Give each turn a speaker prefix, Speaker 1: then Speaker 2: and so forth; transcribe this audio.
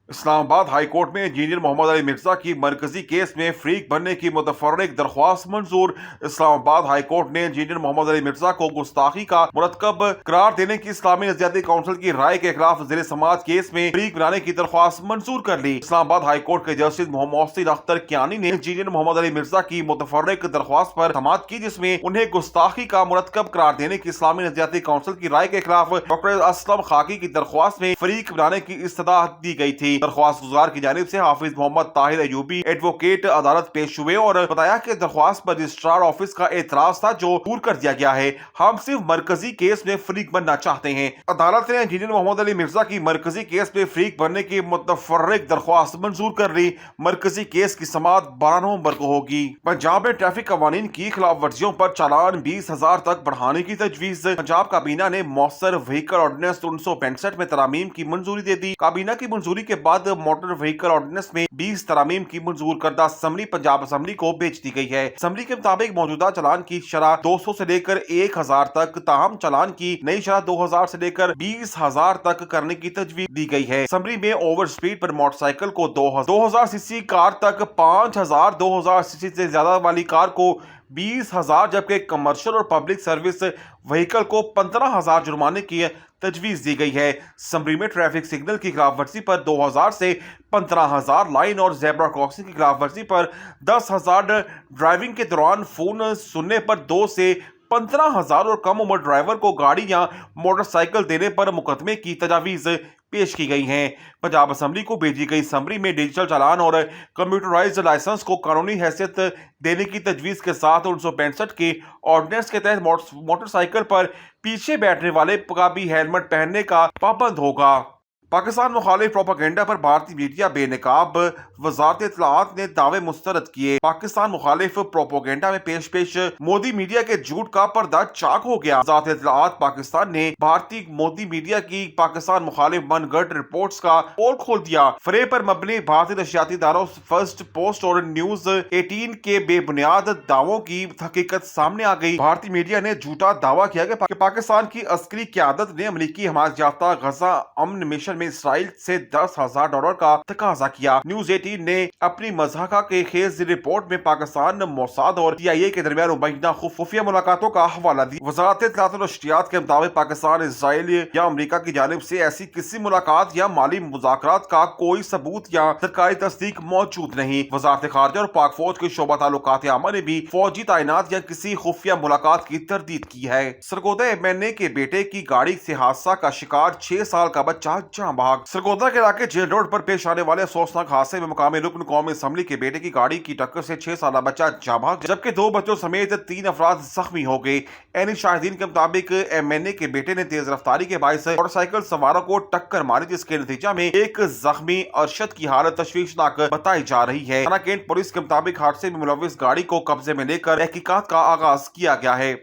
Speaker 1: اسلام آباد high court میں engineer محمد علی مرزا کی مرکزی کیس میں فریق بننے کی متفرق درخواست منظور۔ اسلام آباد ہائی کورٹ نے انجینئر محمد علی مرزا کو گستاخی کا مرتکب قرار دینے کی اسلامی نظریاتی کونسل کی رائے کے خلاف زیر سماعت کیس میں فریق بنانے کی درخواست منظور کر لی۔ اسلام آباد ہائی کورٹ کے جسٹس محسن اختر کیانی نے انجینئر محمد علی مرزا کی متفرق درخواست پر سماعت کی، جس میں انہیں گستاخی کا مرتکب قرار دینے کی اسلامی نظریاتی کونسل کی رائے کے خلاف ڈاکٹر اسلم خاکی کی درخواست میں فریق بنانے کی استدعا دی گئی تھی۔ درخواست گزار کی جانب سے حافظ محمد طاہر ایوبی ایڈوکیٹ عدالت پیش ہوئے اور بتایا کہ درخواست پر رجسٹرار آفس کا اعتراض تھا، جو دور کر دیا گیا ہے۔ ہم صرف مرکزی کیس میں فریق بننا چاہتے ہیں۔ عدالت نے انجینئر محمد علی مرزا کی مرکزی کیس میں فریق بننے کی متفرق درخواست منظور کر لی۔ مرکزی کیس کی سماعت 12 نومبر کو ہوگی۔ پنجاب میں ٹریفک قوانین کی خلاف ورزیوں پر چالان 20,000 تک بڑھانے کی تجویز۔ پنجاب کابینہ نے مؤثر وہیکل آرڈیننس 1965 میں ترامیم کی منظوری دے دی۔ کابینہ کی منظوری کے بعد موٹر وہیکل آرڈیننس میں 20 ترامیم کی منظور کردہ اسمبلی پنجاب اسمبلی کو بھیج دی گئی ہے۔ اسمبلی کے مطابق موجودہ چالان کی شرح 200 سے لے کر 1,000 تک، تاہم چالان کی نئی شرح 2,000 سے لے کر 20,000 تک کرنے کی تجویز دی گئی ہے۔ اسمبلی میں اوور سپیڈ پر موٹر سائیکل کو 2,000 سی سی، کار تک 5,000، 2,000 سی سی سے زیادہ والی کار کو 20,000، جبکہ کمرشل اور پبلک سروس وہیکل کو 15,000 جرمانے کی تجویز دی گئی ہے۔ اسمبلی میں ٹریفک سگنل کی خلاف ورزی پر 2,000 سے 15,000، لائن اور زیبرا کراسنگ کی خلاف ورزی پر 10,000، ڈرائیونگ کے دوران فون سننے پر 2 سے 15,000 اور کم عمر ڈرائیور کو گاڑی یا موٹر سائیکل دینے پر مقدمے کی تجاویز پیش کی گئی ہیں۔ پنجاب اسمبلی کو بھیجی گئی اسمبلی میں ڈیجیٹل چالان اور کمپیوٹرائزڈ لائسنس کو قانونی حیثیت دینے کی تجویز کے ساتھ 1965 کے آرڈیننس کے تحت موٹر سائیکل پر پیچھے بیٹھنے والے کا بھی ہیلمٹ پہننے کا پابند ہوگا۔ پاکستان مخالف پروپیگنڈا پر بھارتی میڈیا بے نقاب، وزارت اطلاعات نے دعوے مسترد کیے۔ پاکستان مخالف پروپیگنڈا میں پیش مودی میڈیا کے جھوٹ کا پردہ چاک ہو گیا۔ وزارت اطلاعات پاکستان نے بھارتی مودی میڈیا کی پاکستان مخالف من گھڑت رپورٹس کا پول کھول دیا۔ فریب پر مبنی بھارتی نشریاتی اداروں فرسٹ پوسٹ اور نیوز 18 کے بے بنیاد دعووں کی حقیقت سامنے آ گئی۔ بھارتی میڈیا نے جھوٹا دعویٰ کیا کہ پاکستان کی عسکری قیادت نے امریکی حمایت یافتہ غزہ امن مشن میں اسرائیل سے $10,000 کا تقاضا کیا۔ نیوز 18 نے اپنی مضحکہ کے خیز رپورٹ میں پاکستان، موساد اور CIA کے درمیان مبینہ خفیہ ملاقاتوں کا حوالہ دیا۔ وزارت اطلاعات و نشریات کے مطابق پاکستان، اسرائیل یا امریکہ کی جانب سے ایسی کسی ملاقات یا مالی مذاکرات کا کوئی ثبوت یا سرکاری تصدیق موجود نہیں۔ وزارت خارجہ اور پاک فوج کے شعبہ تعلقات عامہ نے بھی فوجی تعینات یا کسی خفیہ ملاقات کی تردید کی ہے۔ سرگودا MNA کے بیٹے کی گاڑی سے حادثہ کا شکار 6 سال کا بچہ جاں بحق۔ سرگودا کے علاقے جیل روڈ پر پیش آنے والے افسوسناک حادثے میں مقامی رکن قومی اسمبلی کے بیٹے کی گاڑی کی ٹکر سے 6 سالہ بچہ جاں بحق، جبکہ 2 بچوں سمیت 3 افراد زخمی ہو گئے۔ عینی شاہدین کے مطابق MNA کے بیٹے نے تیز رفتاری کے باعث موٹر سائیکل سواروں کو ٹکر ماری، جس کے نتیجہ میں ایک زخمی ارشد کی حالت تشویشناک بتائی جا رہی ہے۔ تھانہ کینٹ پولیس کے مطابق حادثے میں ملوث گاڑی کو قبضے میں لے کر تحقیقات کا آغاز کیا گیا ہے۔